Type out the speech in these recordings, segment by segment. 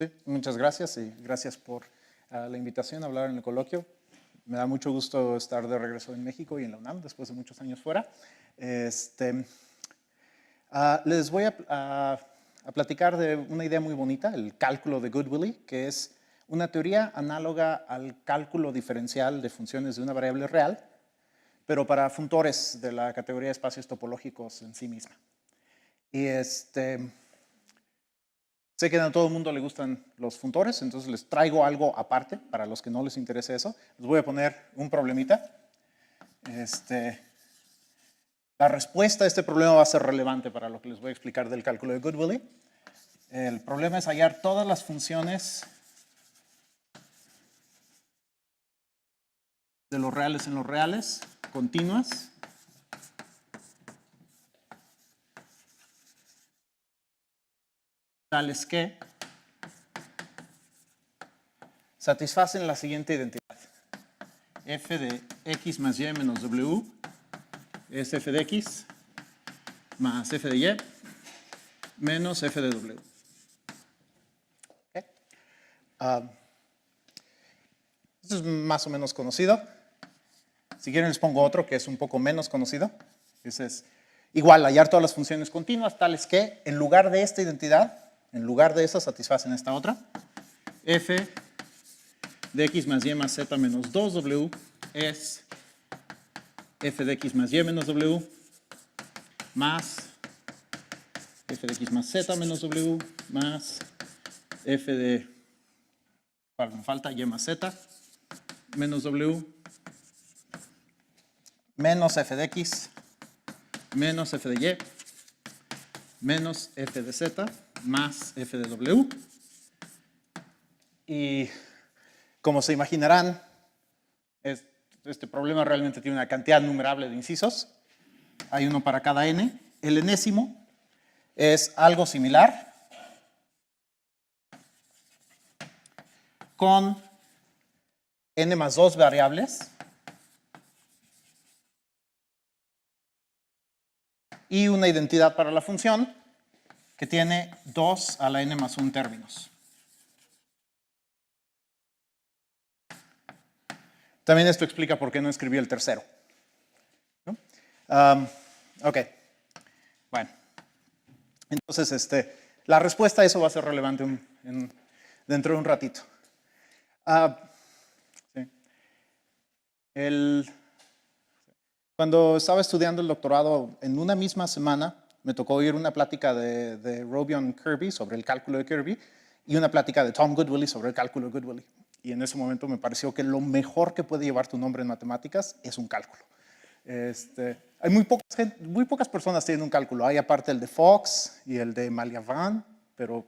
Sí, muchas gracias y gracias por la invitación a hablar en el coloquio. Me da mucho gusto estar de regreso en México y en la UNAM después de muchos años fuera. Les voy a platicar de una idea muy bonita, el cálculo de Goodwillie, que es una teoría análoga al cálculo diferencial de funciones de una variable real, pero para funtores de la categoría de espacios topológicos en sí misma. Y sé que a todo el mundo le gustan los funtores, entonces les traigo algo aparte para los que no les interese eso. Les voy a poner un problemita. La respuesta a este problema va a ser relevante para lo que les voy a explicar del cálculo de Goodwillie. El problema es hallar todas las funciones de los reales en los reales, continuas, tales que satisfacen la siguiente identidad. F de x más y menos w es f de x más f de y menos f de w. Okay. Esto es más o menos conocido. Si quieren les pongo otro que es un poco menos conocido. Ese es igual, hallar todas las funciones continuas tales que en lugar de esta identidad, en lugar de esa satisfacen esta otra. F de x más y más z menos 2w es f de x más y menos w más f de x más z menos w más f de, ¿cuál me falta? Y más z menos w menos f de x menos f de y menos f de z más f de w. Y como se imaginarán, este problema realmente tiene una cantidad numerable de incisos. Hay uno para cada n. El enésimo es algo similar con n más 2 variables y una identidad para la función que tiene 2 a la n más 1 términos. También esto explica por qué no escribí el tercero. ¿No? Ok. Bueno. Entonces, la respuesta a eso va a ser relevante dentro de un ratito. Sí. Cuando estaba estudiando el doctorado, en una misma semana me tocó oír una plática de Robion Kirby sobre el cálculo de Kirby y una plática de Tom Goodwillie sobre el cálculo de Goodwillie. Y en ese momento me pareció que lo mejor que puede llevar tu nombre en matemáticas es un cálculo. Hay muy pocas personas tienen un cálculo. Hay aparte el de Fox y el de Maliaván, pero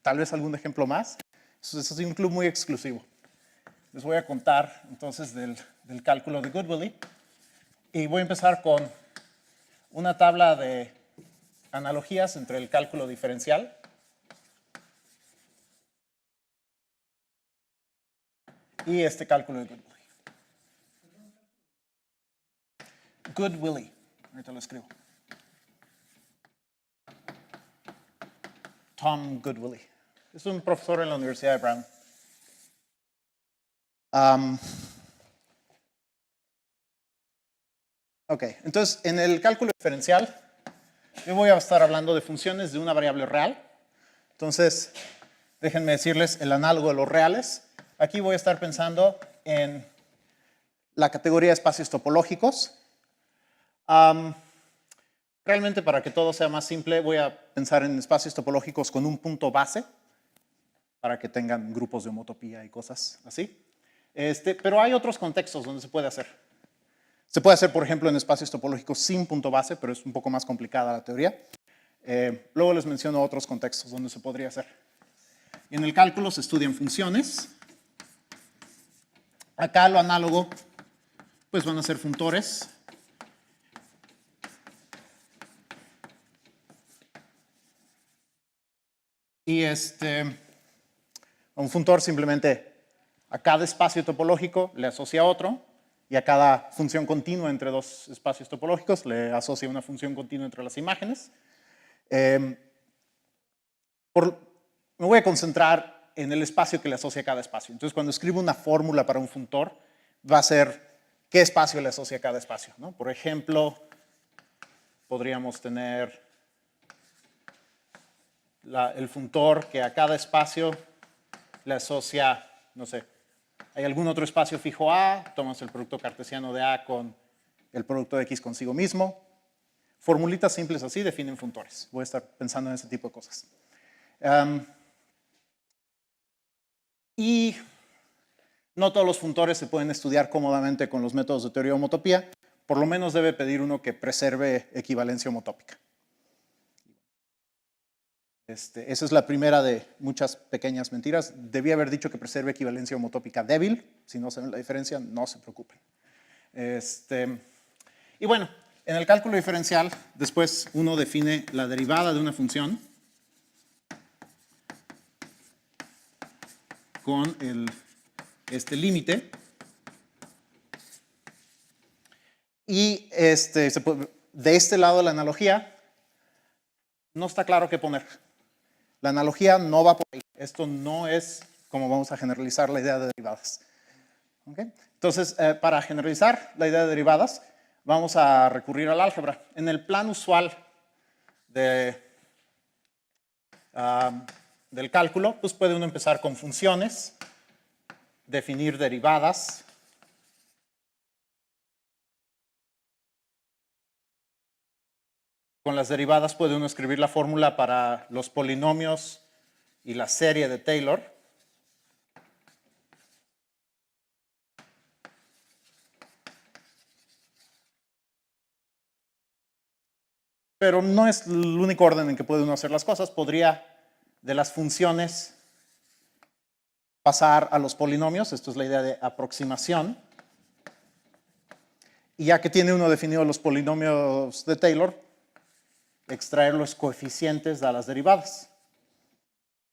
tal vez algún ejemplo más. Eso es un club muy exclusivo. Les voy a contar entonces del cálculo de Goodwillie. Y voy a empezar con una tabla de analogías entre el cálculo diferencial y este cálculo de Goodwillie. Goodwillie, ahorita lo escribo. Tom Goodwillie. Es un profesor en la Universidad de Brown. Ok, entonces en el cálculo diferencial yo voy a estar hablando de funciones de una variable real. Entonces, déjenme decirles el análogo de los reales. Aquí voy a estar pensando en la categoría de espacios topológicos. Realmente, para que todo sea más simple, voy a pensar en espacios topológicos con un punto base, para que tengan grupos de homotopía y cosas así. Pero hay otros contextos donde se puede hacer. Se puede hacer, por ejemplo, en espacios topológicos sin punto base, pero es un poco más complicada la teoría. Luego les menciono otros contextos donde se podría hacer. Y en el cálculo se estudian funciones. Acá lo análogo, pues van a ser funtores. Y un funtor simplemente a cada espacio topológico le asocia otro, y a cada función continua entre dos espacios topológicos le asocia una función continua entre las imágenes. Me voy a concentrar en el espacio que le asocia a cada espacio. Entonces, cuando escribo una fórmula para un funtor, va a ser qué espacio le asocia a cada espacio, ¿no? Por ejemplo, podríamos tener el funtor que a cada espacio le asocia, no sé, hay algún otro espacio fijo A, tomas el producto cartesiano de A con el producto de X consigo mismo. Formulitas simples así definen funtores. Voy a estar pensando en ese tipo de cosas. Y no todos los funtores se pueden estudiar cómodamente con los métodos de teoría homotopía. Por lo menos debe pedir uno que preserve equivalencia homotópica. Esa es la primera de muchas pequeñas mentiras. Debí haber dicho que preserve equivalencia homotópica débil. Si no saben la diferencia, no se preocupen. Y bueno, en el cálculo diferencial, después uno define la derivada de una función con este límite. Y de este lado de la analogía, no está claro qué poner. La analogía no va por ahí. Esto no es como vamos a generalizar la idea de derivadas. ¿Okay? Entonces, para generalizar la idea de derivadas, vamos a recurrir al álgebra. En el plan usual del cálculo, pues puede uno empezar con funciones, definir derivadas. Con las derivadas puede uno escribir la fórmula para los polinomios y la serie de Taylor. Pero no es el único orden en que puede uno hacer las cosas. Podría de las funciones pasar a los polinomios. Esto es la idea de aproximación. Y ya que tiene uno definido los polinomios de Taylor, extraer los coeficientes de las derivadas,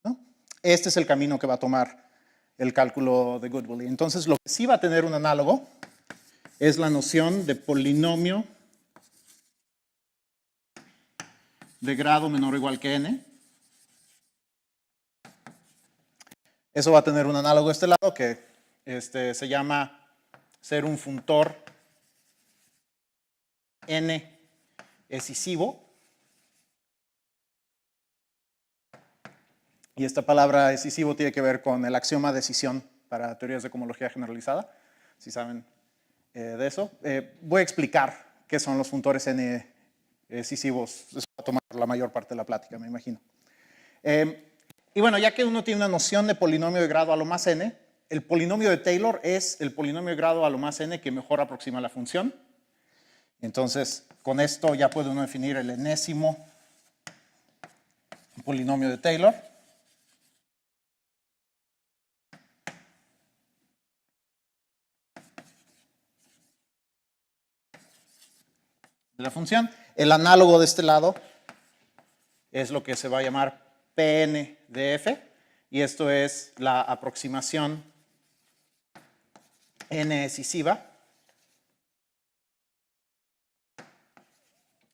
¿no? Este es el camino que va a tomar el cálculo de Goodwillie. Entonces, lo que sí va a tener un análogo es la noción de polinomio de grado menor o igual que n. Eso va a tener un análogo a este lado que se llama ser un funtor n escisivo. Y esta palabra escisivo tiene que ver con el axioma de escisión para teorías de cohomología generalizada, si saben de eso. Voy a explicar qué son los funtores n escisivos. Eso va a tomar la mayor parte de la plática, me imagino. Y bueno, ya que uno tiene una noción de polinomio de grado a lo más n, el polinomio de Taylor es el polinomio de grado a lo más n que mejor aproxima la función. Entonces, con esto ya puede uno definir el enésimo polinomio de Taylor. De la función. El análogo de este lado es lo que se va a llamar Pn de f, y esto es la aproximación n escisiva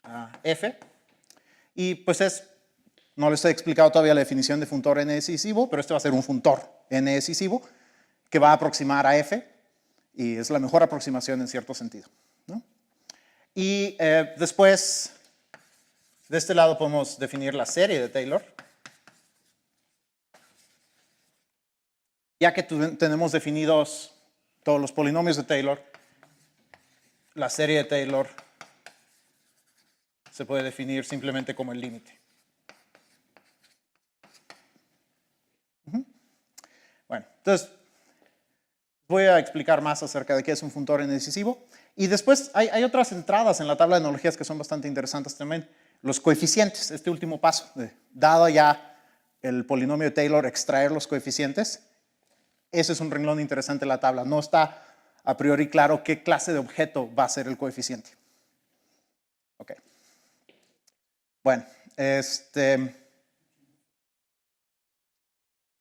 a f. Y pues no les he explicado todavía la definición de funtor n escisivo, pero este va a ser un funtor n escisivo que va a aproximar a f, y es la mejor aproximación en cierto sentido, ¿no? Y después, de este lado podemos definir la serie de Taylor. Ya que tenemos definidos todos los polinomios de Taylor, la serie de Taylor se puede definir simplemente como el límite. Bueno, entonces voy a explicar más acerca de qué es un funtor n decisivo. Y después hay otras entradas en la tabla de analogías que son bastante interesantes también. Los coeficientes, este último paso, dado ya el polinomio de Taylor, extraer los coeficientes. Ese es un renglón interesante en la tabla. No está a priori claro qué clase de objeto va a ser el coeficiente. Ok. Bueno,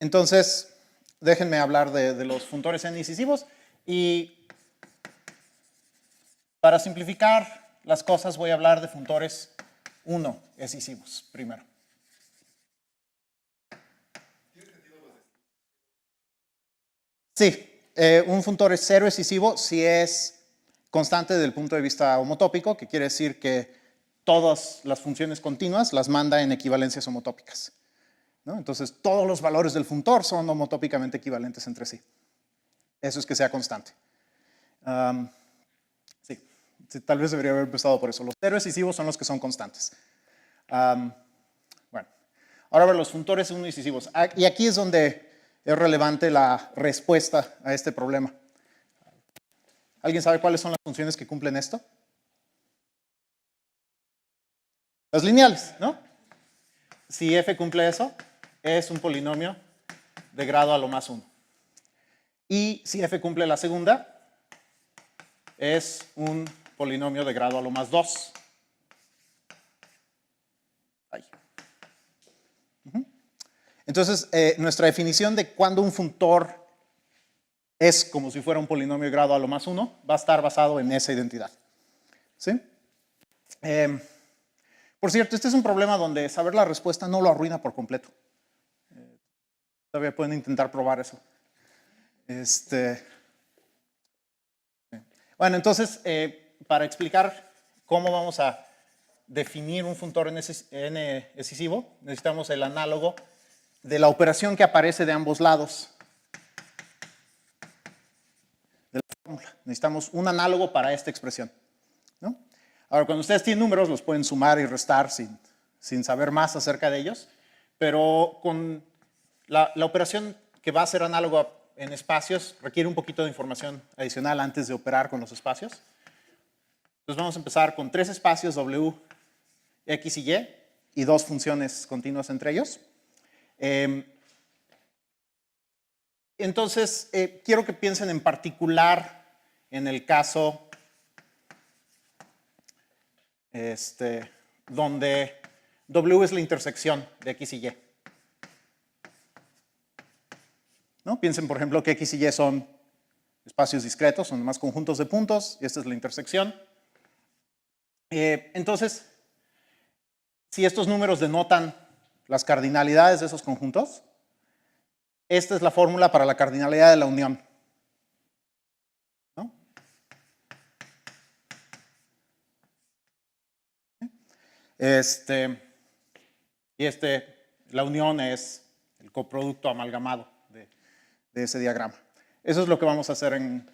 entonces, déjenme hablar de los funtores n decisivos, y para simplificar las cosas voy a hablar de funtores 1 decisivos primero. Sí, un funtor es cero excisivo si es constante desde el punto de vista homotópico, que quiere decir que todas las funciones continuas las manda en equivalencias homotópicas, ¿no? Entonces, todos los valores del funtor son homotópicamente equivalentes entre sí. Eso es que sea constante. Sí, tal vez debería haber empezado por eso. Los cero decisivos son los que son constantes. Bueno, ahora ver los funtores uno decisivos. Y aquí es donde es relevante la respuesta a este problema. ¿Alguien sabe cuáles son las funciones que cumplen esto? Las lineales, ¿no? Si f cumple eso, es un polinomio de grado a lo más 1. Y si f cumple la segunda, es un polinomio de grado a lo más 2. Ahí. Entonces, nuestra definición de cuando un funtor es como si fuera un polinomio de grado a lo más 1 va a estar basado en esa identidad. ¿Sí? Por cierto, este es un problema donde saber la respuesta no lo arruina por completo. Todavía pueden intentar probar eso. Bueno, entonces, para explicar cómo vamos a definir un funtor n excesivo, necesitamos el análogo de la operación que aparece de ambos lados de la fórmula. Necesitamos un análogo para esta expresión, ¿no? Ahora, cuando ustedes tienen números, los pueden sumar y restar sin saber más acerca de ellos, pero con la operación que va a ser análoga en espacios requiere un poquito de información adicional antes de operar con los espacios. Entonces vamos a empezar con 3 espacios W, X y Y, y 2 funciones continuas entre ellos. Entonces, quiero que piensen en particular en el caso donde W es la intersección de X y Y. ¿No? Piensen, por ejemplo, que X y Y son espacios discretos, son más conjuntos de puntos, y esta es la intersección. Entonces, si estos números denotan las cardinalidades de esos conjuntos, esta es la fórmula para la cardinalidad de la unión, ¿no? La unión es el coproducto amalgamado de ese diagrama. Eso es lo que vamos a hacer en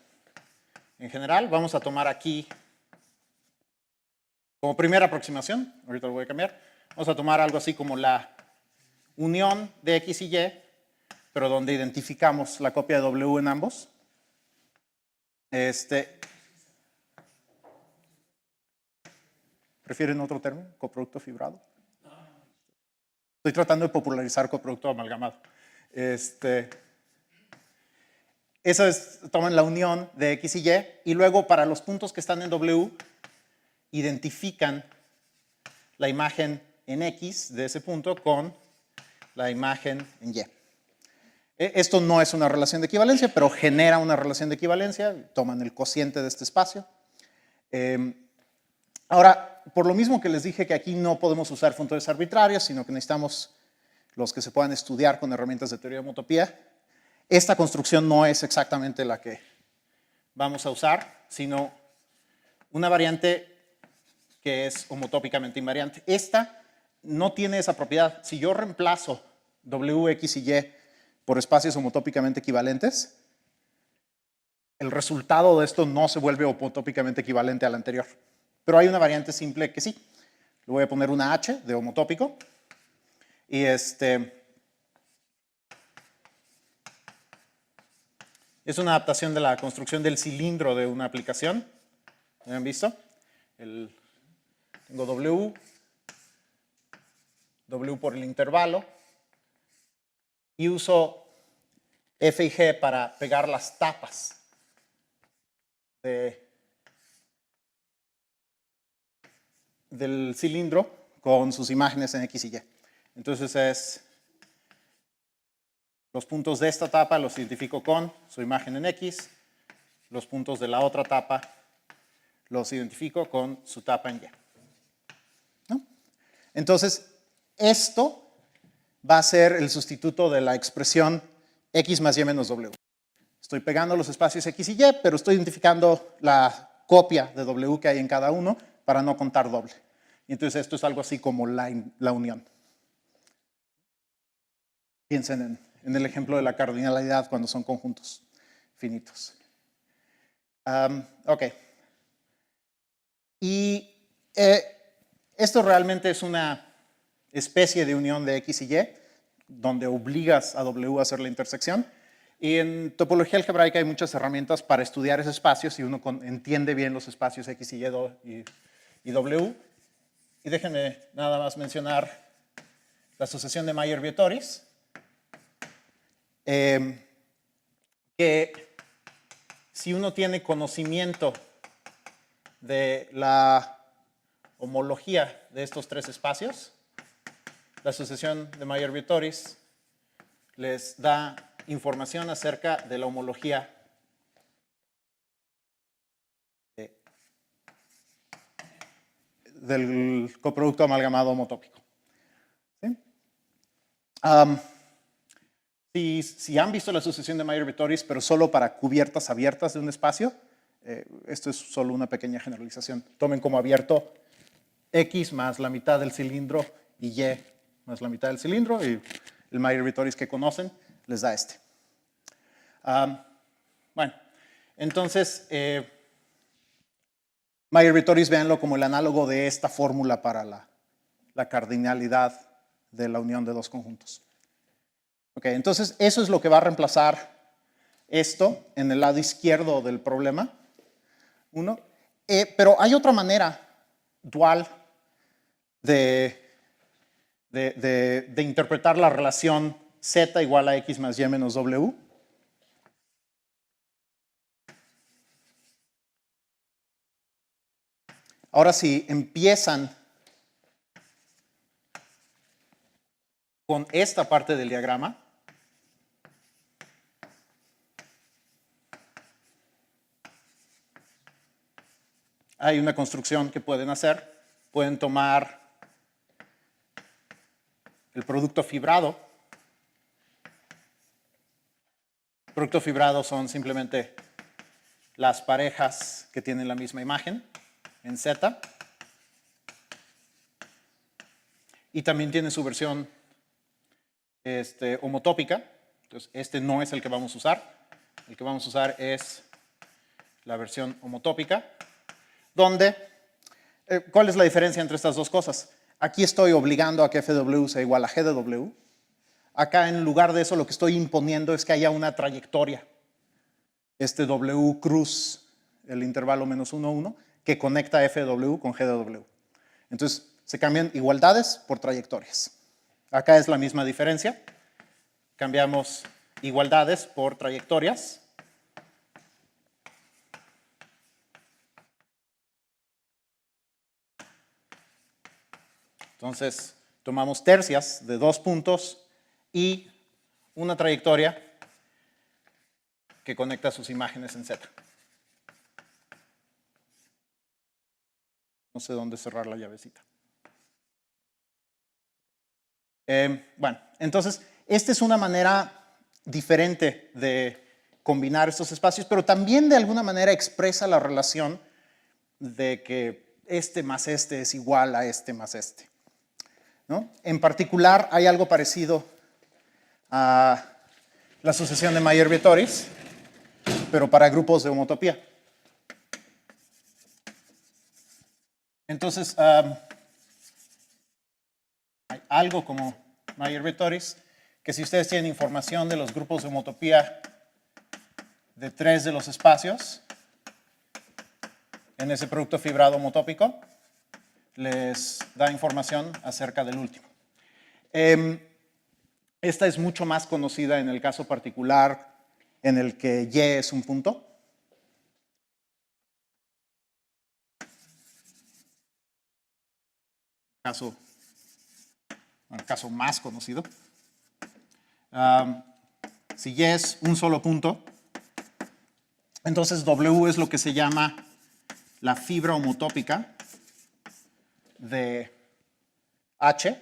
general. Vamos a tomar aquí, como primera aproximación, ahorita lo voy a cambiar, vamos a tomar algo así como la unión de X y Y, pero donde identificamos la copia de W en ambos. ¿Prefieren otro término? ¿Coproducto fibrado? Estoy tratando de popularizar coproducto amalgamado. Toman la unión de X y Y, y luego para los puntos que están en W, identifican la imagen en X de ese punto con la imagen en Y. Esto no es una relación de equivalencia, pero genera una relación de equivalencia. Toman el cociente de este espacio. Ahora, por lo mismo que les dije que aquí no podemos usar funtores arbitrarios, sino que necesitamos los que se puedan estudiar con herramientas de teoría de homotopía, esta construcción no es exactamente la que vamos a usar, sino una variante que es homotópicamente invariante. Esta no tiene esa propiedad. Si yo reemplazo W, X y Y por espacios homotópicamente equivalentes, el resultado de esto no se vuelve homotópicamente equivalente al anterior. Pero hay una variante simple que sí. Le voy a poner una H de homotópico. Y es una adaptación de la construcción del cilindro de una aplicación. ¿Ya han visto? Tengo W por el intervalo, y uso F y G para pegar las tapas del cilindro con sus imágenes en X y Y. Entonces los puntos de esta tapa los identifico con su imagen en X, los puntos de la otra tapa los identifico con su tapa en Y, ¿no? Entonces, esto va a ser el sustituto de la expresión X más Y menos W. Estoy pegando los espacios X y Y, pero estoy identificando la copia de W que hay en cada uno para no contar doble. Y entonces esto es algo así como la unión. Piensen en el ejemplo de la cardinalidad cuando son conjuntos finitos. Ok. Y esto realmente es una especie de unión de X y Y, donde obligas a W a hacer la intersección. Y en topología algebraica hay muchas herramientas para estudiar esos espacios si uno entiende bien los espacios X y Y W. Y déjenme nada más mencionar la asociación de Mayer-Vietoris, que si uno tiene conocimiento de la homología de estos tres espacios, la asociación de Mayer-Vietoris les da información acerca de la homología del coproducto amalgamado homotópico. ¿Sí? Si han visto la asociación de Mayer-Vietoris, pero solo para cubiertas abiertas de un espacio, esto es solo una pequeña generalización. Tomen como abierto X más la mitad del cilindro y Y más la mitad del cilindro, y el Mayer-Vietoris que conocen les da este. Bueno, entonces, Mayer-Vietoris, véanlo como el análogo de esta fórmula para la cardinalidad de la unión de dos conjuntos. Ok, entonces eso es lo que va a reemplazar esto en el lado izquierdo del problema. Pero hay otra manera dual de interpretar la relación Z igual a X más Y menos W. Ahora si empiezan con esta parte del diagrama, hay una construcción que pueden hacer. Pueden tomar el producto fibrado. El producto fibrado son simplemente las parejas que tienen la misma imagen en Z. Y también tiene su versión homotópica. Entonces, este no es el que vamos a usar. El que vamos a usar es la versión homotópica, donde, ¿cuál es la diferencia entre estas dos cosas? Aquí estoy obligando a que FW sea igual a GW. Acá, en lugar de eso, lo que estoy imponiendo es que haya una trayectoria. Este W cruz el intervalo menos 1, 1, que conecta FW con GW. Entonces, se cambian igualdades por trayectorias. Acá es la misma diferencia. Cambiamos igualdades por trayectorias. Entonces, tomamos tercias de 2 puntos y una trayectoria que conecta sus imágenes en Z. No sé dónde cerrar la llavecita. Bueno, entonces, esta es una manera diferente de combinar estos espacios, pero también de alguna manera expresa la relación de que este más este es igual a este más este, ¿no? En particular, hay algo parecido a la asociación de Mayer-Vietoris, pero para grupos de homotopía. Entonces, hay algo como Mayer-Vietoris, que si ustedes tienen información de los grupos de homotopía de 3 de los espacios en ese producto fibrado homotópico, les da información acerca del último. Esta es mucho más conocida en el caso particular en el que Y es un punto. El caso más conocido. Si Y es un solo punto, entonces W es lo que se llama la fibra homotópica de H.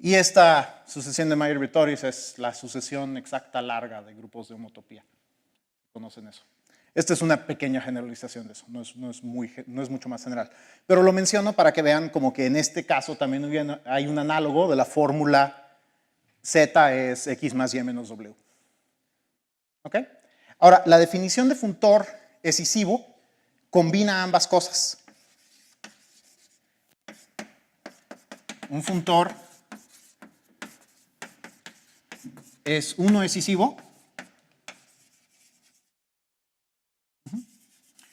Y esta sucesión de Mayer-Vittoris es la sucesión exacta larga de grupos de homotopía. ¿Conocen eso? Esta es una pequeña generalización de eso, no es mucho más general. Pero lo menciono para que vean como que en este caso también hay un análogo de la fórmula Z es X más Y menos W. ¿Ok? Ahora, la definición de funtor escisivo combina ambas cosas. Un funtor es uno escisivo.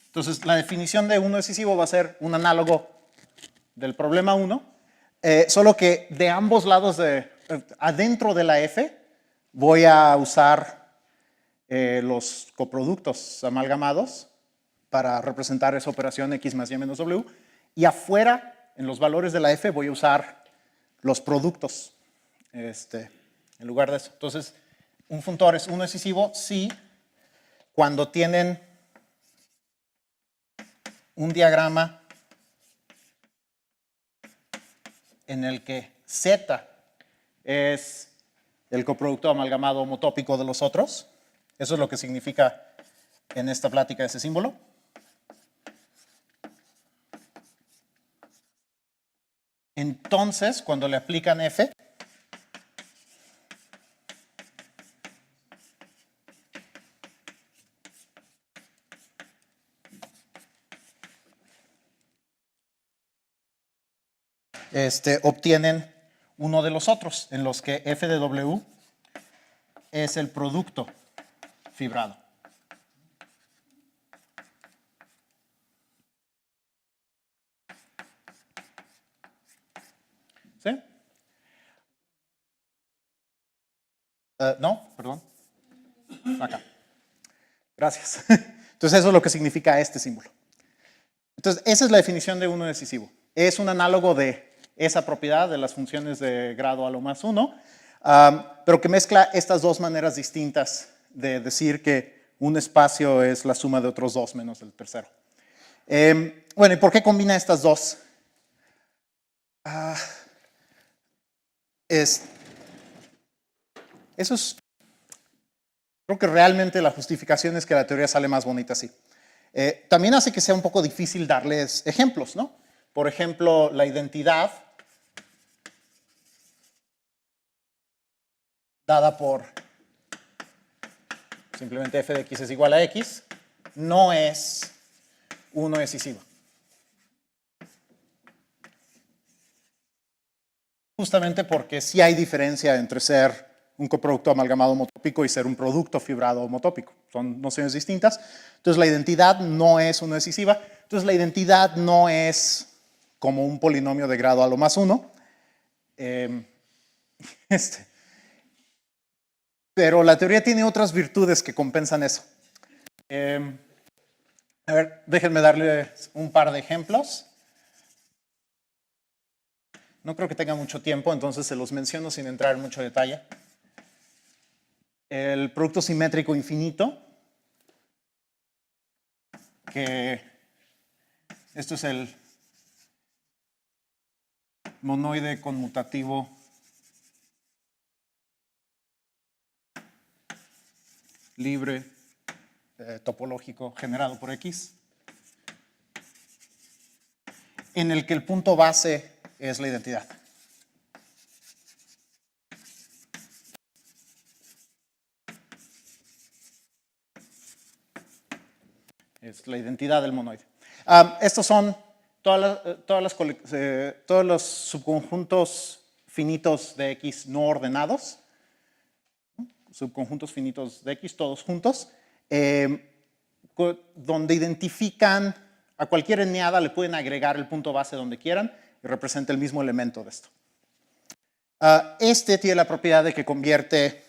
Entonces, la definición de uno escisivo va a ser un análogo del problema 1, solo que de ambos lados, adentro de la F, voy a usar los coproductos amalgamados para representar esa operación X más Y menos W, y afuera, en los valores de la F, voy a usar los productos en lugar de eso. Entonces, un funtor es uno escisivo si cuando tienen un diagrama en el que Z es el coproducto amalgamado homotópico de los otros. Eso es lo que significa en esta plática ese símbolo. Entonces, cuando le aplican F, obtienen uno de los otros, en los que F de W es el producto fibrado. ¿Sí? No, perdón. Acá. Gracias. Entonces eso es lo que significa este símbolo. Entonces esa es la definición de uno decisivo. Es un análogo de esa propiedad de las funciones de grado a lo más 1, pero que mezcla estas dos maneras distintas de decir que un espacio es la suma de otros dos menos el tercero. Bueno, ¿y por qué combina estas dos? Eso es, creo que realmente la justificación es que la teoría sale más bonita así. También hace que sea un poco difícil darles ejemplos, ¿no? Por ejemplo, la identidad dada por simplemente f de x es igual a x, no es uno decisiva. Justamente porque sí hay diferencia entre ser un coproducto amalgamado homotópico y ser un producto fibrado homotópico. Son nociones distintas. Entonces, la identidad no es uno decisiva. Entonces, la identidad no es como un polinomio de grado a lo más 1. Pero la teoría tiene otras virtudes que compensan eso. A ver, déjenme darles un par de ejemplos. No creo que tenga mucho tiempo, entonces se los menciono sin entrar en mucho detalle. El producto simétrico infinito, que esto es el monoide conmutativo libre topológico generado por X, en el que el punto base es la identidad. Es la identidad del monoide. Estos son todos los subconjuntos finitos de X no ordenados, subconjuntos finitos de X, todos juntos, donde identifican a cualquier eneada, le pueden agregar el punto base donde quieran y representa el mismo elemento de esto. Este tiene la propiedad de que convierte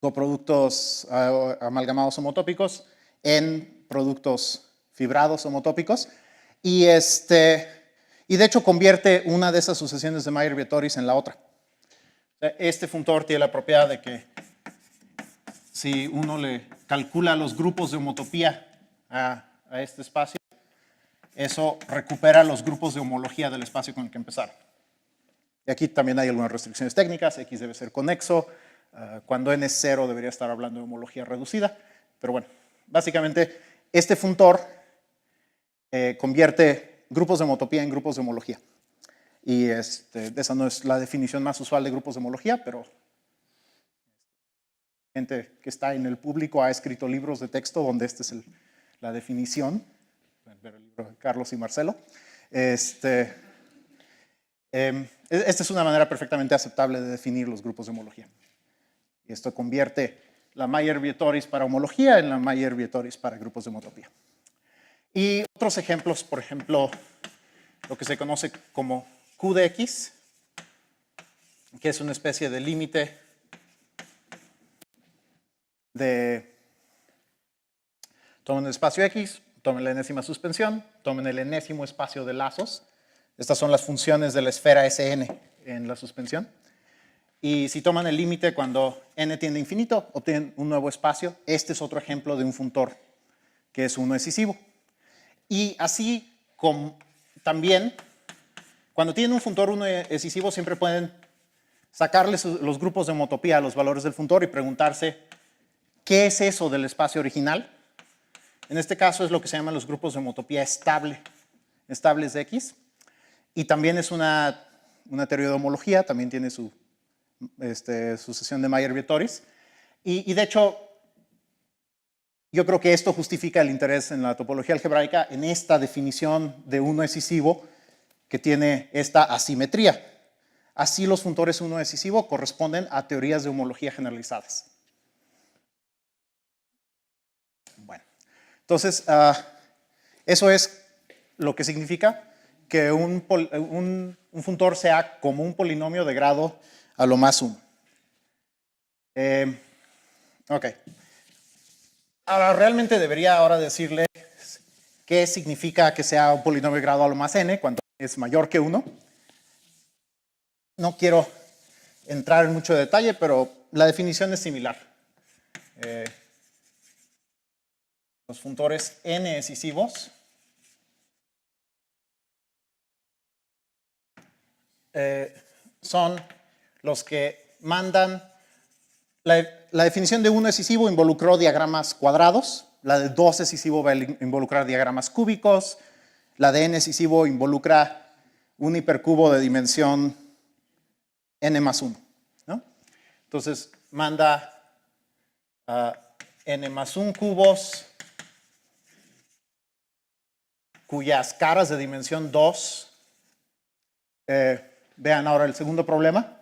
coproductos amalgamados homotópicos en productos fibrados homotópicos y de hecho convierte una de esas sucesiones de Mayer-Vittoris en la otra. Este funtor tiene la propiedad de que si uno le calcula los grupos de homotopía a este espacio, eso recupera los grupos de homología del espacio con el que empezaron. Y aquí también hay algunas restricciones técnicas. X debe ser conexo. Cuando n es 0 debería estar hablando de homología reducida. Pero bueno, básicamente este funtor convierte grupos de homotopía en grupos de homología. Y esa no es la definición más usual de grupos de homología, pero gente que está en el público ha escrito libros de texto donde esta es la definición. Pueden ver el libro de Carlos y Marcelo. Esta es una manera perfectamente aceptable de definir los grupos de homología. Y esto convierte la Mayer-Vietoris para homología en la Mayer-Vietoris para grupos de homotopía. Y otros ejemplos, por ejemplo, lo que se conoce como Q de X, que es una especie de límite tomen el espacio X, tomen la enésima suspensión, tomen el enésimo espacio de lazos. Estas son las funciones de la esfera Sn en la suspensión. Y si toman el límite cuando n tiende a infinito, obtienen un nuevo espacio. Este es otro ejemplo de un funtor que es uno decisivo. Y así también, cuando tienen un funtor uno decisivo, siempre pueden sacarles los grupos de homotopía a los valores del funtor y preguntarse ¿qué es eso del espacio original? En este caso es lo que se llaman los grupos de homotopía estables de X. Y también es una teoría de homología, también tiene su sucesión de Mayer-Vietoris. Y de hecho, yo creo que esto justifica el interés en la topología algebraica en esta definición de uno decisivo que tiene esta asimetría. Así los funtores uno decisivo corresponden a teorías de homología generalizadas. Bueno, entonces, eso es lo que significa que un funtor sea como un polinomio de grado a lo más 1. Ok. Ahora, realmente debería ahora decirle qué significa que sea un polinomio de grado a lo más n cuando es mayor que 1. No quiero entrar en mucho detalle, pero la definición es similar. Los funtores n decisivos son los que mandan. La definición de 1 decisivo involucró diagramas cuadrados, la de 2 decisivo va a involucrar diagramas cúbicos, la de n decisivo involucra un hipercubo de dimensión n más 1. ¿No? Entonces manda n más 1 cubos cuyas caras de dimensión 2, vean ahora el segundo problema.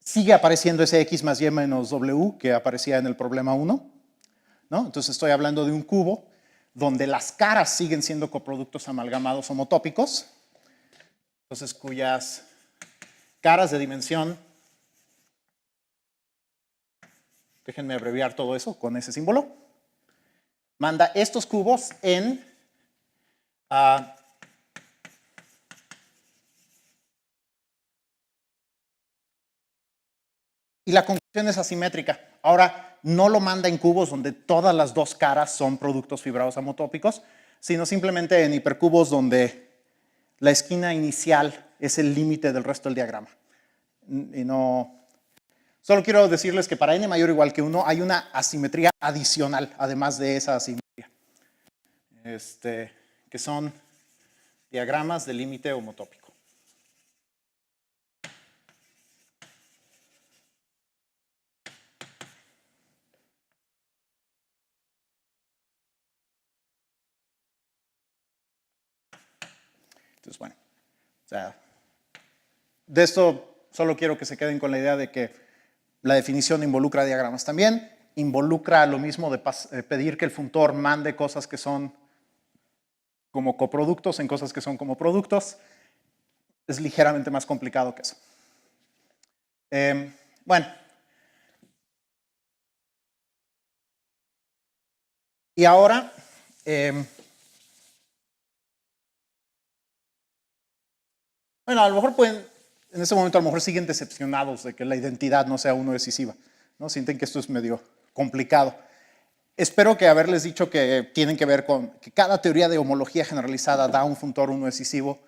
Sigue apareciendo ese x más y menos w que aparecía en el problema 1. ¿No? Entonces estoy hablando de un cubo donde las caras siguen siendo coproductos amalgamados homotópicos. Entonces cuyas caras de dimensión, déjenme abreviar todo eso con ese símbolo, manda estos cubos en y la conclusión es asimétrica. Ahora, no lo manda en cubos donde todas las dos caras son productos fibrados homotópicos, sino simplemente en hipercubos donde la esquina inicial es el límite del resto del diagrama. Y no. Solo quiero decirles que para n mayor o igual que 1 hay una asimetría adicional, además de esa asimetría, que son diagramas de límite homotópico. Entonces, bueno, o sea, de esto solo quiero que se queden con la idea de que la definición involucra diagramas también, involucra lo mismo de pedir que el funtor mande cosas que son como coproductos en cosas que son como productos. Es ligeramente más complicado que eso. Bueno. Y ahora, bueno, a lo mejor pueden, en este momento a lo mejor siguen decepcionados de que la identidad no sea uno decisiva, ¿no? Sienten que esto es medio complicado. Espero que haberles dicho que tienen que ver con que cada teoría de homología generalizada da un funtor uno decisivo.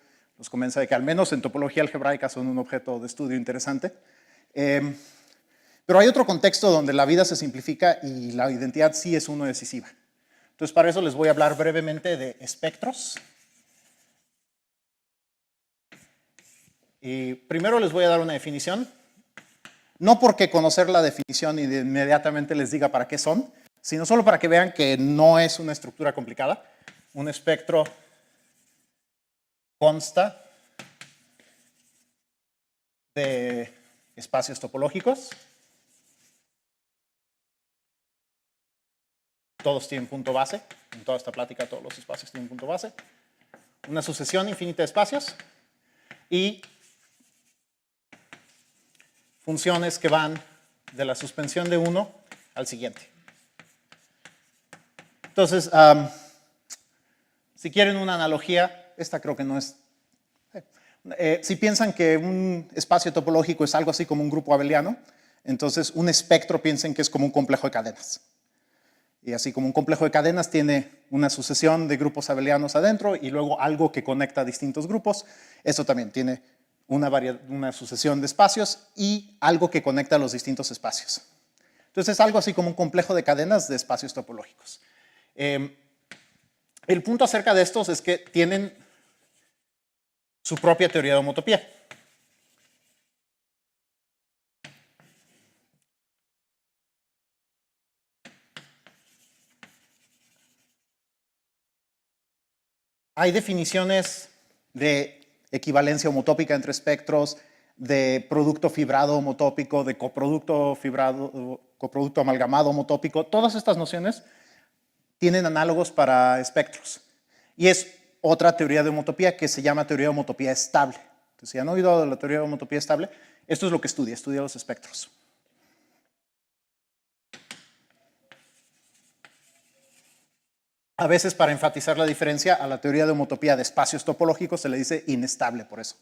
nos convence de que al menos en topología algebraica son un objeto de estudio interesante. Pero hay otro contexto donde la vida se simplifica y la identidad sí es uno decisiva. Entonces, para eso les voy a hablar brevemente de espectros. Y primero les voy a dar una definición. No porque conocer la definición y inmediatamente les diga para qué son, sino solo para que vean que no es una estructura complicada. Un espectro consta de espacios topológicos. Todos tienen punto base. En toda esta plática todos los espacios tienen punto base. Una sucesión infinita de espacios y funciones que van de la suspensión de uno al siguiente. Entonces, si quieren una analogía, esta creo que no es... si piensan que un espacio topológico es algo así como un grupo abeliano, entonces un espectro piensen que es como un complejo de cadenas. Y así como un complejo de cadenas tiene una sucesión de grupos abelianos adentro y luego algo que conecta distintos grupos, eso también tiene una sucesión de espacios y algo que conecta los distintos espacios. Entonces es algo así como un complejo de cadenas de espacios topológicos. El punto acerca de estos es que tienen su propia teoría de homotopía. Hay definiciones de equivalencia homotópica entre espectros, de producto fibrado homotópico, de coproducto amalgamado homotópico. Todas estas nociones tienen análogos para espectros. Y es otra teoría de homotopía que se llama teoría de homotopía estable. Entonces, si han oído de la teoría de homotopía estable, esto es lo que estudia los espectros. A veces, para enfatizar la diferencia, a la teoría de homotopía de espacios topológicos se le dice inestable por eso.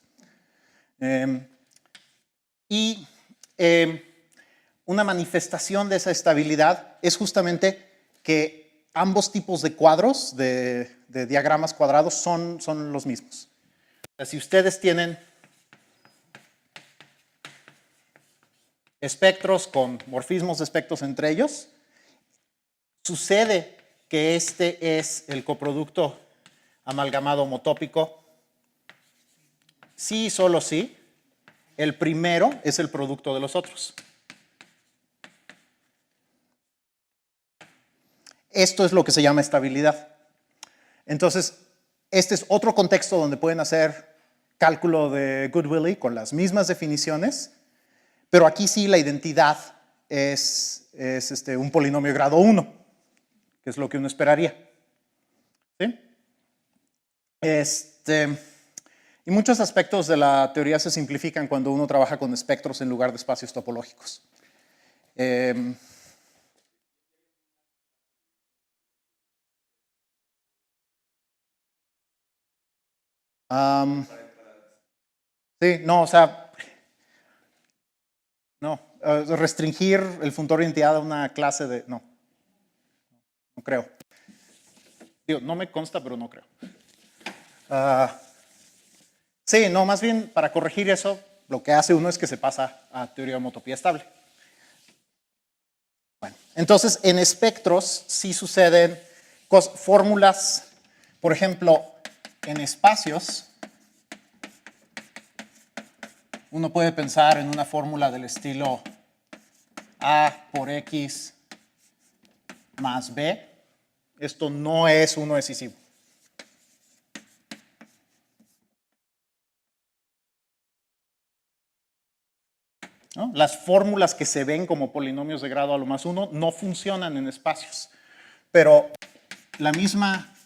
Una manifestación de esa estabilidad es justamente que ambos tipos de cuadros, de diagramas cuadrados, son los mismos. O sea, si ustedes tienen espectros con morfismos de espectros entre ellos, sucede que este es el coproducto amalgamado homotópico. Sí y solo sí. El primero es el producto de los otros. Esto es lo que se llama estabilidad. Entonces, este es otro contexto donde pueden hacer cálculo de Goodwillie con las mismas definiciones, pero aquí sí la identidad es un polinomio grado 1. Que es lo que uno esperaría. ¿Sí? Y muchos aspectos de la teoría se simplifican cuando uno trabaja con espectros en lugar de espacios topológicos. Sí, no, o sea, no, restringir el funtor de identidad a una clase de, no creo. Digo, no me consta, pero no creo. Sí, no, más bien para corregir eso, lo que hace uno es que se pasa a teoría de homotopía estable. Bueno, entonces en espectros sí suceden fórmulas, por ejemplo, en espacios, uno puede pensar en una fórmula del estilo A por X más B. Esto no es uno decisivo. ¿No? Las fórmulas que se ven como polinomios de grado a lo más 1 no funcionan en espacios, pero la misma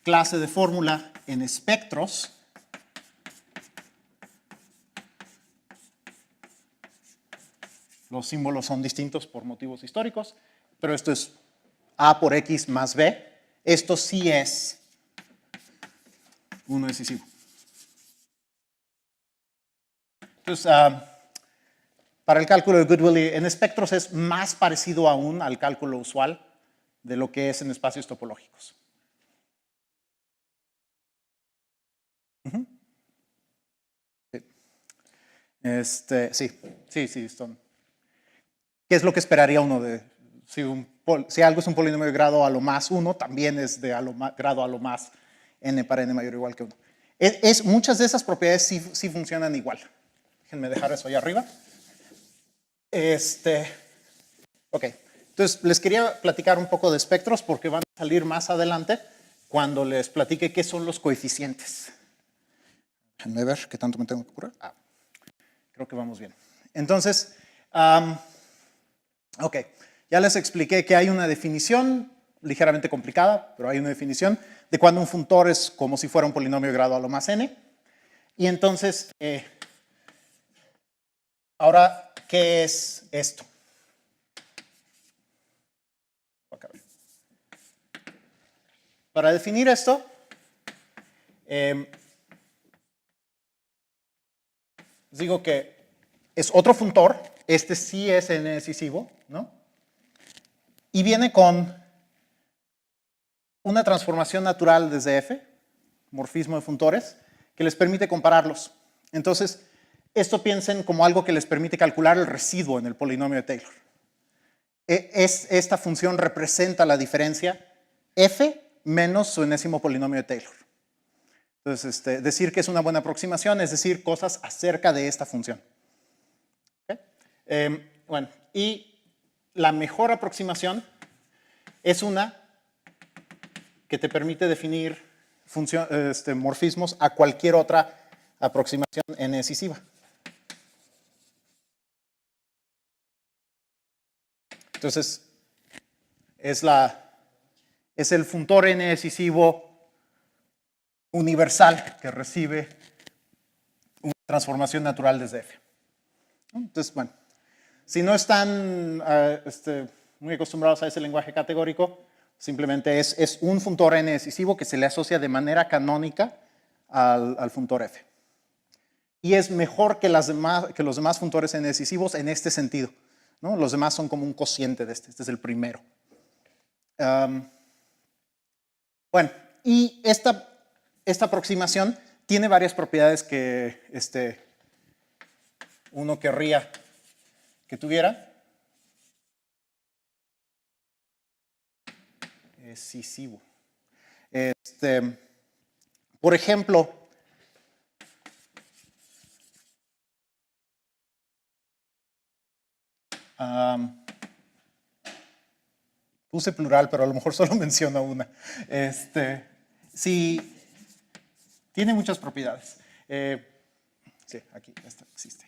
clase de fórmula en espectros los símbolos son distintos por motivos históricos, pero esto es A por X más B. Esto sí es uno decisivo. Entonces, para el cálculo de Goodwillie en espectros es más parecido aún al cálculo usual de lo que es en espacios topológicos. Sí, son. ¿Qué es lo que esperaría uno de si algo es un polinomio de grado a lo más 1, también es de grado a lo más n para n mayor o igual que 1. Muchas de esas propiedades sí funcionan igual. Déjenme dejar eso ahí arriba. Ok, entonces les quería platicar un poco de espectros porque van a salir más adelante cuando les platique qué son los coeficientes. Déjenme ver qué tanto me tengo que curar. Creo que vamos bien. Entonces, ok, ya les expliqué que hay una definición ligeramente complicada, pero hay una definición de cuando un funtor es como si fuera un polinomio de grado a lo más n. Y entonces, ahora, ¿qué es esto? Para definir esto, digo que es otro funtor, este sí es n-decisivo, ¿no? Y viene con una transformación natural desde f, morfismo de funtores, que les permite compararlos. Entonces, esto piensen como algo que les permite calcular el residuo en el polinomio de Taylor. Esta función representa la diferencia f menos su enésimo polinomio de Taylor. Entonces, decir que es una buena aproximación es decir cosas acerca de esta función. ¿Okay? Bueno, y la mejor aproximación es una que te permite definir morfismos a cualquier otra aproximación n-decisiva. Entonces, es el funtor n-decisivo universal que recibe una transformación natural desde f. Entonces, bueno, si no están muy acostumbrados a ese lenguaje categórico, simplemente es un funtor n-decisivo que se le asocia de manera canónica al funtor f. Y es mejor que los demás funtores n-decisivos en este sentido, ¿no? Los demás son como un cociente de este es el primero. Bueno, y esta aproximación tiene varias propiedades que uno querría que tuviera. Decisivo. Por ejemplo, puse plural, pero a lo mejor solo menciono una. Sí, tiene muchas propiedades. Sí, aquí, esta existe.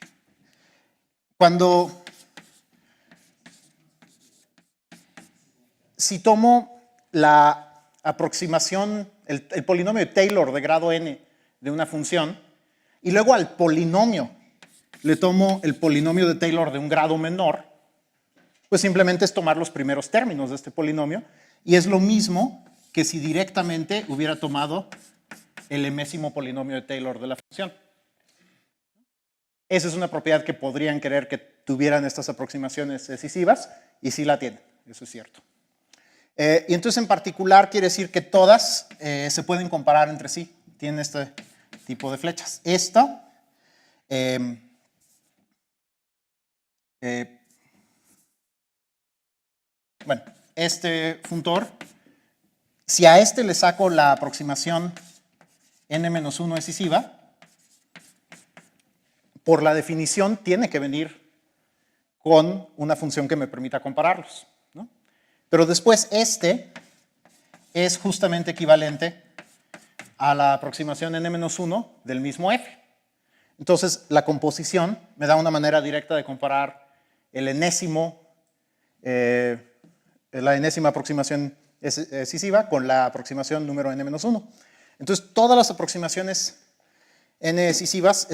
Si tomo la aproximación, el polinomio de Taylor de grado n de una función, y luego al polinomio le tomo el polinomio de Taylor de un grado menor, pues simplemente es tomar los primeros términos de este polinomio, y es lo mismo que si directamente hubiera tomado el enésimo polinomio de Taylor de la función. Esa es una propiedad que podrían querer que tuvieran estas aproximaciones decisivas, y sí la tienen, eso es cierto. Y entonces en particular quiere decir que todas se pueden comparar entre sí, tienen este tipo de flechas. Esta, bueno, este funtor, si a este le saco la aproximación n-1 decisiva, por la definición tiene que venir con una función que me permita compararlos, ¿no? Pero después este es justamente equivalente a la aproximación n-1 del mismo f. Entonces la composición me da una manera directa de comparar el la enésima aproximación decisiva con la aproximación número n-1. Entonces todas las aproximaciones n-decisivas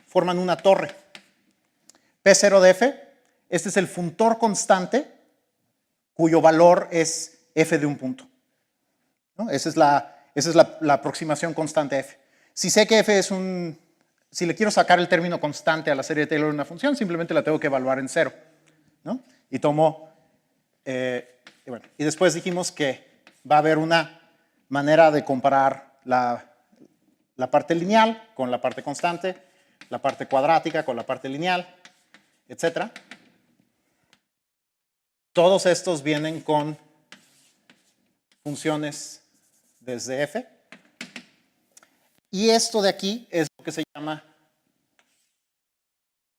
forman una torre. P0 de f, este es el funtor constante cuyo valor es f de un punto, ¿no? Esa es la aproximación constante f. Si sé que f si le quiero sacar el término constante a la serie de Taylor de una función, simplemente la tengo que evaluar en 0, ¿no? Y tomo, y después dijimos que va a haber una manera de comparar la parte lineal con la parte constante, la parte cuadrática con la parte lineal, etc. Todos estos vienen con funciones desde f. Y esto de aquí es lo que se llama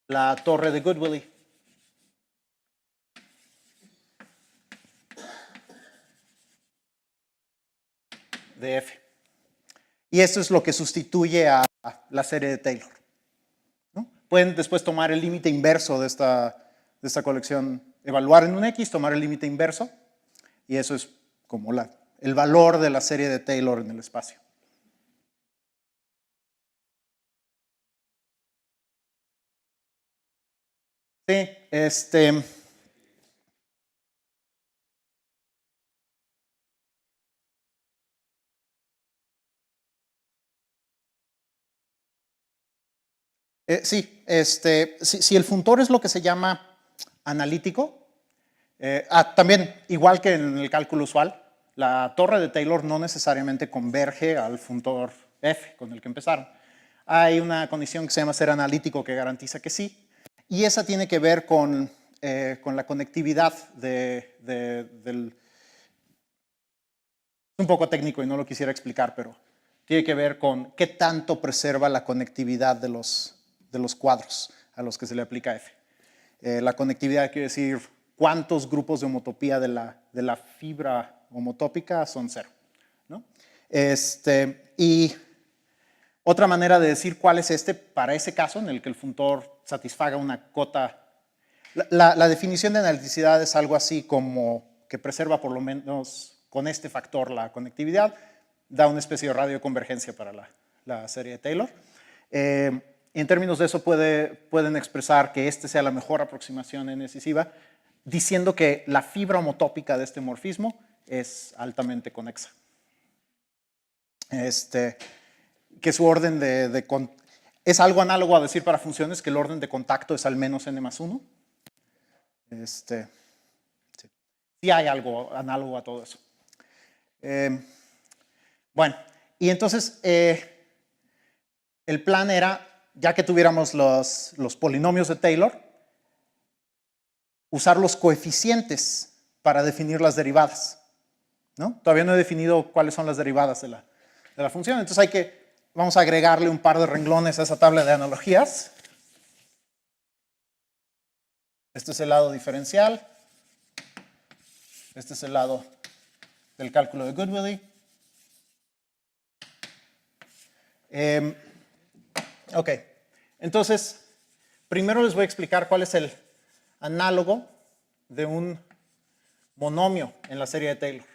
la torre de Goodwillie. De f. Y esto es lo que sustituye a la serie de Taylor, ¿no? Pueden después tomar el límite inverso de esta colección, evaluar en un X, tomar el límite inverso, y eso es como el valor de la serie de Taylor en el espacio. Sí, sí, si el funtor es lo que se llama analítico, también, igual que en el cálculo usual, la torre de Taylor no necesariamente converge al funtor f con el que empezaron. Hay una condición que se llama ser analítico que garantiza que sí, y esa tiene que ver con la conectividad del... Es un poco técnico y no lo quisiera explicar, pero tiene que ver con qué tanto preserva la conectividad de los cuadros a los que se le aplica f. La conectividad quiere decir cuántos grupos de homotopía de la fibra homotópica son cero, ¿no? Y otra manera de decir cuál es para ese caso en el que el funtor satisfaga una cota. La definición de analiticidad es algo así como que preserva por lo menos con este factor la conectividad, da una especie de radio de convergencia para la serie de Taylor. En términos de eso pueden expresar que sea la mejor aproximación en decisiva, diciendo que la fibra homotópica de este morfismo es altamente conexa. Que su orden es algo análogo a decir para funciones que el orden de contacto es al menos n+1. Sí hay algo análogo a todo eso. Bueno, y entonces el plan era, ya que tuviéramos los polinomios de Taylor, usar los coeficientes para definir las derivadas, ¿no? Todavía no he definido cuáles son las derivadas de la función, entonces vamos a agregarle un par de renglones a esa tabla de analogías. Este es el lado diferencial. Este es el lado del cálculo de Goodwillie. Ok, entonces, primero les voy a explicar cuál es el análogo de un monomio en la serie de Taylor.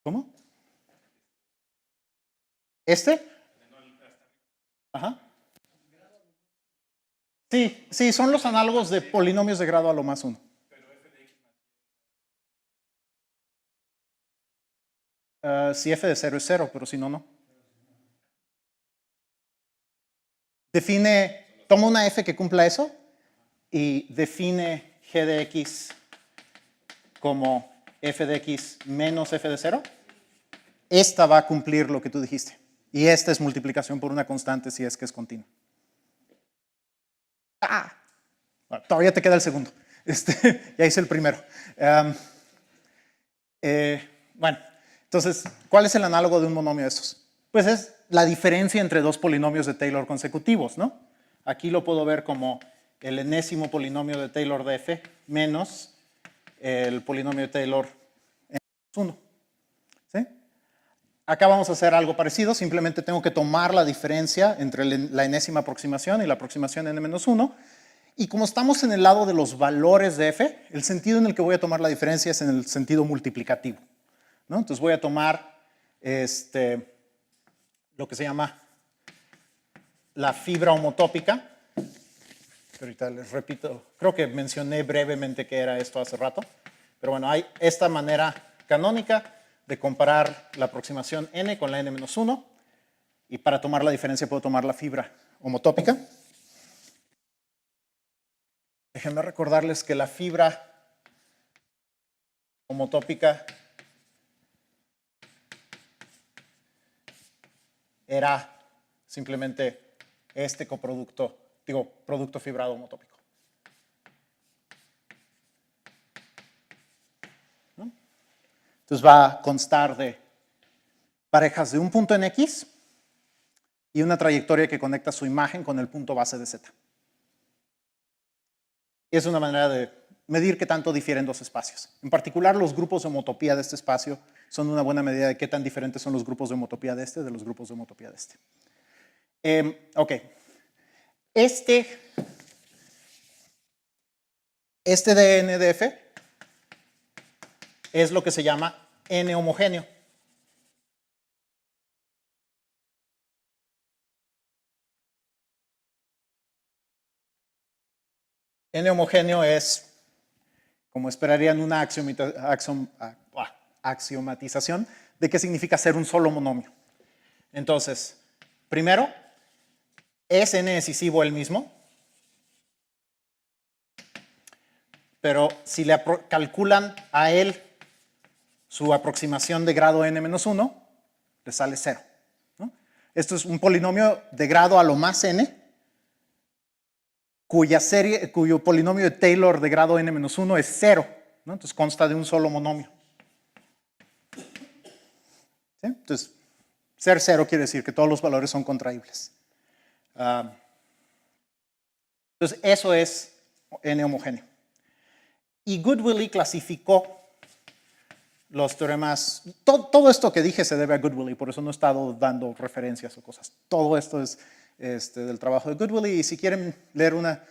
¿Cómo? Ajá. Sí, son los análogos de polinomios de grado a lo más 1. Si f de 0 es 0, pero si no, no. Toma una f que cumpla eso y define g de x como f de x menos f de 0. Esta va a cumplir lo que tú dijiste. Y esta es multiplicación por una constante si es que es continua. Bueno, todavía te queda el segundo. Ya hice el primero. Bueno, entonces, ¿cuál es el análogo de un monomio de estos? Pues es la diferencia entre dos polinomios de Taylor consecutivos, ¿no? Aquí lo puedo ver como el enésimo polinomio de Taylor de f menos el polinomio de Taylor en 1. ¿Sí? Acá vamos a hacer algo parecido, simplemente tengo que tomar la diferencia entre la enésima aproximación y la aproximación n-1. Y como estamos en el lado de los valores de f, el sentido en el que voy a tomar la diferencia es en el sentido multiplicativo, ¿no? Entonces voy a tomar lo que se llama la fibra homotópica. Ahorita les repito, creo que mencioné brevemente qué era esto hace rato, pero bueno, hay esta manera canónica de comparar la aproximación n con la n-1. Y para tomar la diferencia puedo tomar la fibra homotópica. Déjenme recordarles que la fibra homotópica era simplemente este coproducto, producto fibrado homotópico. ¿No? Entonces va a constar de parejas de un punto en X y una trayectoria que conecta su imagen con el punto base de Z. Es una manera de medir qué tanto difieren dos espacios. En particular, los grupos de homotopía de este espacio son una buena medida de qué tan diferentes son los grupos de homotopía de los grupos de homotopía de este. Ok. Este de N de F es lo que se llama N homogéneo. N homogéneo es, como esperarían, una axiomatización de qué significa ser un solo monomio. Entonces, primero, ¿es N decisivo el mismo? Pero si le calculan a él su aproximación de grado N-1, le sale 0. ¿No? Esto es un polinomio de grado a lo más N, cuyo polinomio de Taylor de grado N-1 es 0. ¿No? Entonces consta de un solo monomio. ¿Sí? Entonces, ser 0 quiere decir que todos los valores son contraíbles. Entonces, eso es N homogéneo. Y Goodwillie clasificó los teoremas. Todo esto que dije se debe a Goodwillie, por eso no he estado dando referencias o cosas. Todo esto es del trabajo de Goodwillie. Y si quieren leer una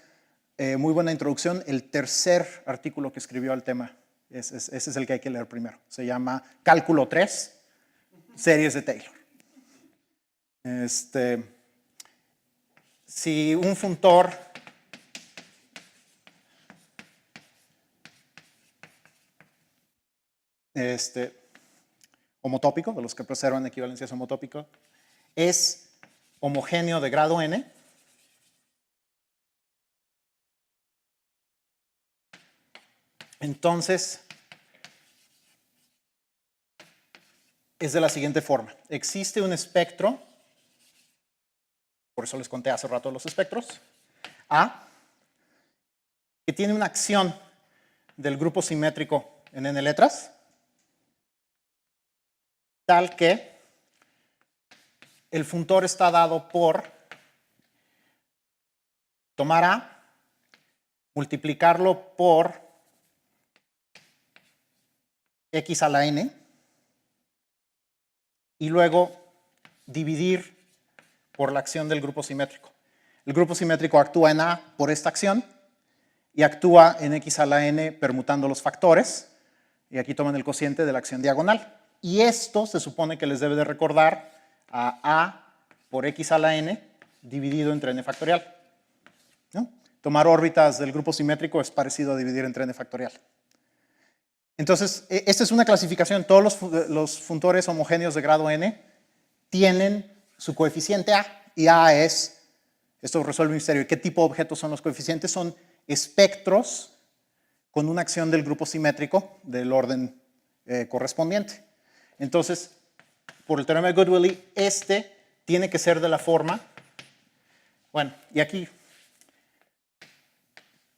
muy buena introducción, el tercer artículo que escribió al tema, ese es el que hay que leer primero. Se llama Cálculo 3, series de Taylor. Si un funtor homotópico, de los que preservan equivalencias homotópicas, es homogéneo de grado N, entonces es de la siguiente forma. Existe un espectro, por eso les conté hace rato los espectros, A, que tiene una acción del grupo simétrico en n letras, tal que el funtor está dado por tomar A, multiplicarlo por x a la n, y luego dividir por la acción del grupo simétrico. El grupo simétrico actúa en A por esta acción y actúa en x a la n permutando los factores, y aquí toman el cociente de la acción diagonal. Y esto se supone que les debe de recordar a por x a la n dividido entre n factorial. ¿No? Tomar órbitas del grupo simétrico es parecido a dividir entre n factorial. Entonces, esta es una clasificación. Todos los funtores homogéneos de grado n tienen su coeficiente A, y A es, esto resuelve un misterio. ¿Qué tipo de objetos son los coeficientes? Son espectros con una acción del grupo simétrico del orden correspondiente. Entonces, por el teorema de Goodwillie, este tiene que ser de la forma, bueno, y aquí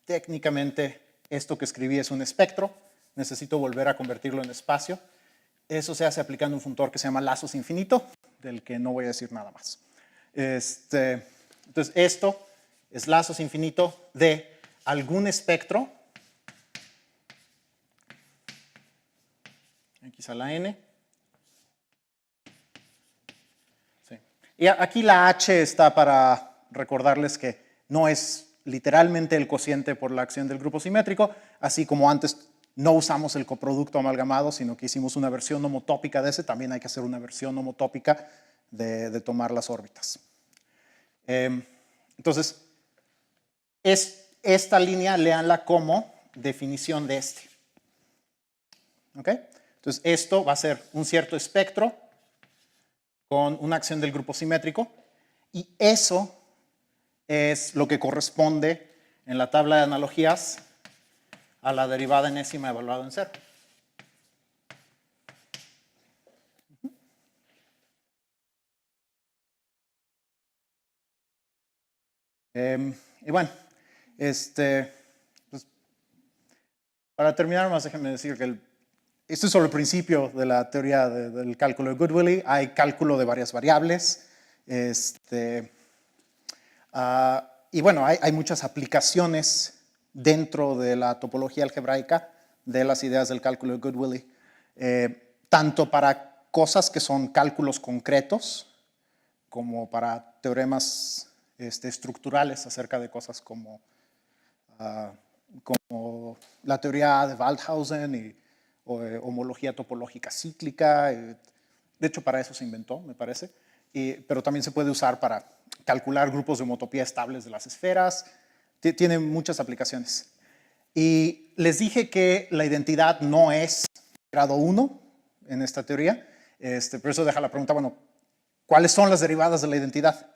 técnicamente esto que escribí es un espectro, necesito volver a convertirlo en espacio. Eso se hace aplicando un funtor que se llama lazos infinito, del que no voy a decir nada más. Entonces, esto es lazos infinito de algún espectro, x a la n. Sí. Y aquí la h está para recordarles que no es literalmente el cociente por la acción del grupo simétrico, así como antes no usamos el coproducto amalgamado, sino que hicimos una versión homotópica de ese, también hay que hacer una versión homotópica de tomar las órbitas. Entonces, esta línea léanla como definición de este. ¿Ok? Entonces, esto va a ser un cierto espectro con una acción del grupo simétrico, y eso es lo que corresponde en la tabla de analogías a la derivada enésima evaluada en cero. Y bueno, pues, para terminar, más déjenme decir que esto es solo el principio de la teoría del cálculo de Goodwillie. Hay cálculo de varias variables. Y bueno, hay muchas aplicaciones dentro de la topología algebraica de las ideas del cálculo de Goodwillie, tanto para cosas que son cálculos concretos, como para teoremas estructurales acerca de cosas como la teoría de Waldhausen y homología topológica cíclica. De hecho, para eso se inventó, me parece. Pero también se puede usar para calcular grupos de homotopía estables de las esferas. Tiene muchas aplicaciones. Y les dije que la identidad no es grado 1 en esta teoría. Por eso deja la pregunta, bueno, ¿cuáles son las derivadas de la identidad?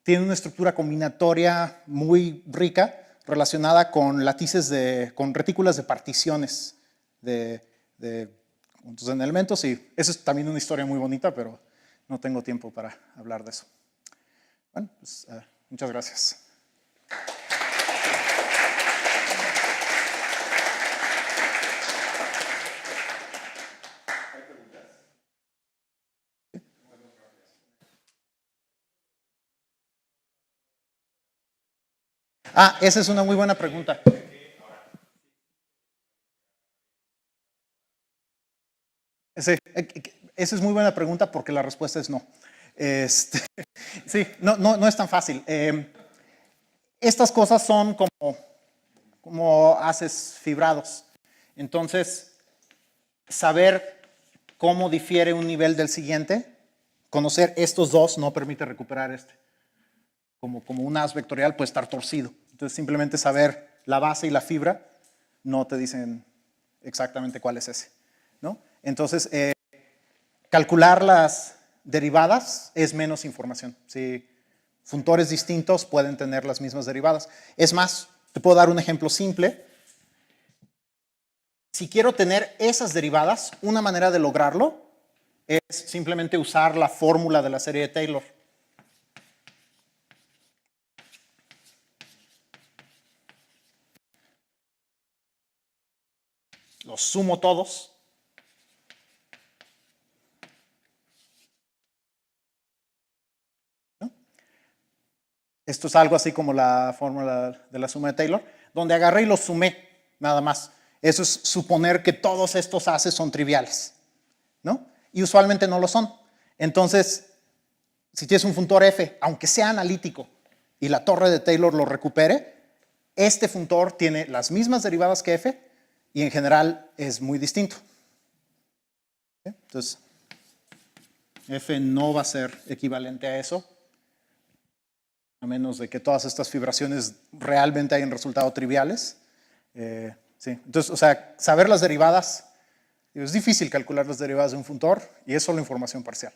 Tiene una estructura combinatoria muy rica relacionada con con retículas de particiones de conjuntos en elementos, y eso es también una historia muy bonita, pero no tengo tiempo para hablar de eso. Bueno, pues, muchas gracias. Esa es una muy buena pregunta. Sí, esa es muy buena pregunta porque la respuesta es no. Sí, no es tan fácil. Estas cosas son como haces fibrados. Entonces, saber cómo difiere un nivel del siguiente, conocer estos dos no permite recuperar este. Como un haz vectorial puede estar torcido. Entonces, simplemente saber la base y la fibra no te dicen exactamente cuál es ese, ¿no? Entonces, calcular las derivadas es menos información. Si funtores distintos pueden tener las mismas derivadas. Es más, te puedo dar un ejemplo simple. Si quiero tener esas derivadas, una manera de lograrlo es simplemente usar la fórmula de la serie de Taylor. Los sumo todos. ¿No? Esto es algo así como la fórmula de la suma de Taylor, donde agarré y los sumé, nada más. Eso es suponer que todos estos haces son triviales, ¿no? Y usualmente no lo son. Entonces, si tienes un funtor f, aunque sea analítico, y la torre de Taylor lo recupere, este funtor tiene las mismas derivadas que f, y en general es muy distinto. ¿Sí? Entonces, f no va a ser equivalente a eso, a menos de que todas estas fibraciones realmente hayan resultado triviales. Sí. Entonces, o sea, saber las derivadas, es difícil calcular las derivadas de un funtor, y es solo información parcial.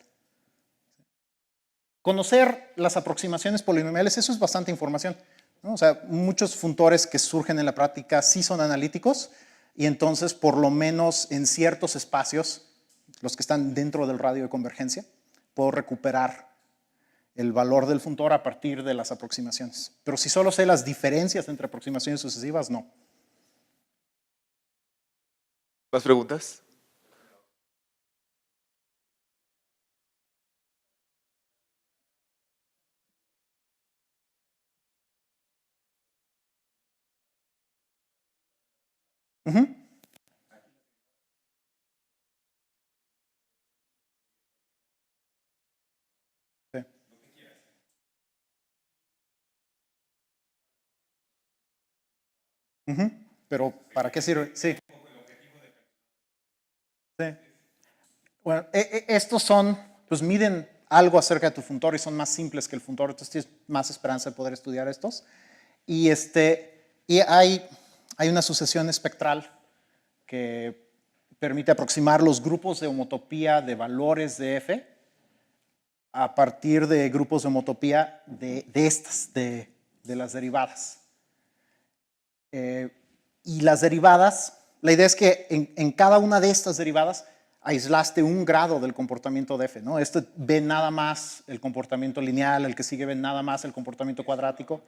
Conocer las aproximaciones polinomiales, eso es bastante información, ¿no? O sea, muchos funtores que surgen en la práctica sí son analíticos, y entonces, por lo menos en ciertos espacios, los que están dentro del radio de convergencia, puedo recuperar el valor del funtor a partir de las aproximaciones. Pero si solo sé las diferencias entre aproximaciones sucesivas, no. ¿Más preguntas? Uh-huh. Sí. Uh-huh. Pero, ¿para qué sirve? Sí. Sí. Bueno, estos pues miden algo acerca de tu funtor y son más simples que el funtor, entonces tienes más esperanza de poder estudiar estos. Y hay una sucesión espectral que permite aproximar los grupos de homotopía de valores de f a partir de grupos de homotopía de las derivadas. Y las derivadas, la idea es que en cada una de estas derivadas aislaste un grado del comportamiento de f, ¿no? Este ve nada más el comportamiento lineal, el que sigue ve nada más el comportamiento cuadrático.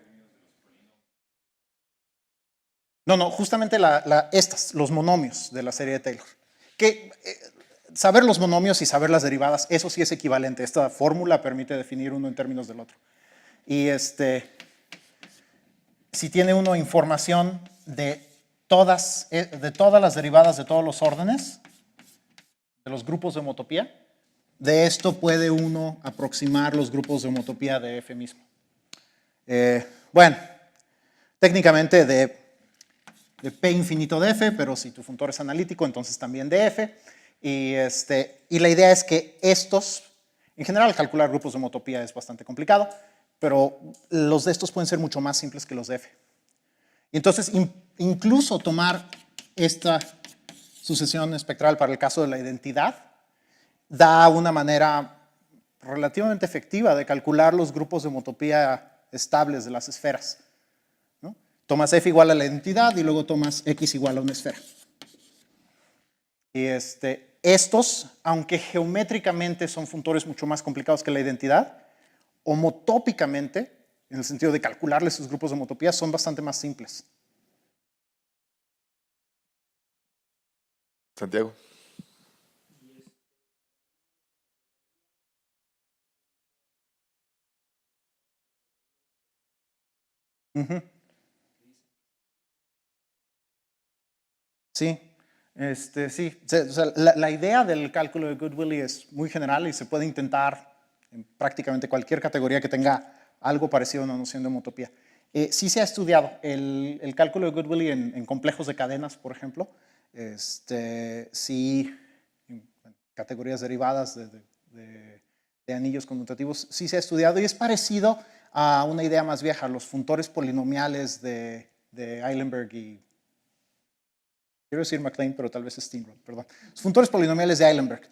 No, justamente los monomios de la serie de Taylor. Que saber los monomios y saber las derivadas, eso sí es equivalente. Esta fórmula permite definir uno en términos del otro. Y si tiene uno información de todas las derivadas de todos los órdenes, de los grupos de homotopía, de esto puede uno aproximar los grupos de homotopía de f mismo. Bueno, técnicamente de P infinito de f, pero si tu funtor es analítico, entonces también de f. Y la idea es que en general calcular grupos de homotopía es bastante complicado, pero los de estos pueden ser mucho más simples que los de f. Y entonces, incluso tomar esta sucesión espectral para el caso de la identidad da una manera relativamente efectiva de calcular los grupos de homotopía estables de las esferas. Tomas f igual a la identidad y luego tomas x igual a una esfera. Y estos, aunque geométricamente son funtores mucho más complicados que la identidad, homotópicamente, en el sentido de calcularles sus grupos de homotopía, son bastante más simples. Santiago. Sí, sí. O sea, la idea del cálculo de Goodwillie es muy general y se puede intentar en prácticamente cualquier categoría que tenga algo parecido a una noción de homotopía. Sí se ha estudiado el cálculo de Goodwillie en complejos de cadenas, por ejemplo. Sí, en categorías derivadas de anillos conmutativos, sí se ha estudiado y es parecido a una idea más vieja, los funtores polinomiales de Eilenberg y... Quiero decir MacLean, pero tal vez es Steenrod, perdón. Los funtores polinomiales de Eilenberg.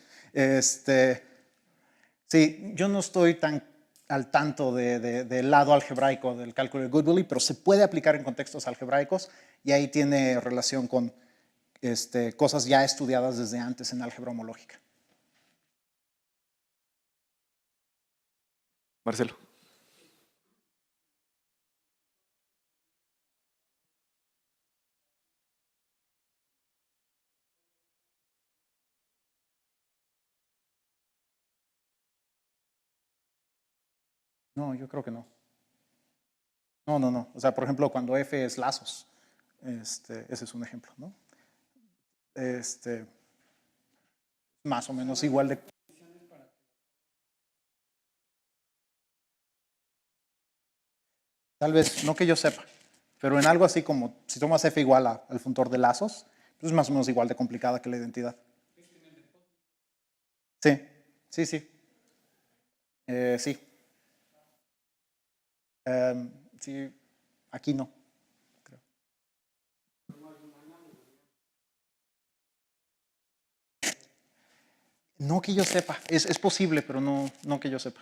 Sí, yo no estoy tan al tanto del lado algebraico del cálculo de Goodwillie, pero se puede aplicar en contextos algebraicos y ahí tiene relación con cosas ya estudiadas desde antes en álgebra homológica. Marcelo. No, yo creo que no. No. O sea, por ejemplo, cuando f es lazos, ese es un ejemplo, ¿no? Más o menos igual de... Tal vez, no que yo sepa, pero en algo así como si tomas f igual al funtor de lazos, pues es más o menos igual de complicada que la identidad. Sí. Sí. Sí, aquí no, creo. No que yo sepa, es posible, pero no que yo sepa.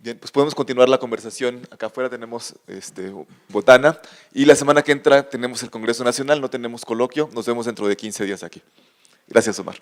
Bien, pues podemos continuar la conversación. Acá afuera tenemos botana y la semana que entra tenemos el Congreso Nacional, no tenemos coloquio. Nos vemos dentro de 15 días aquí. Gracias, Omar.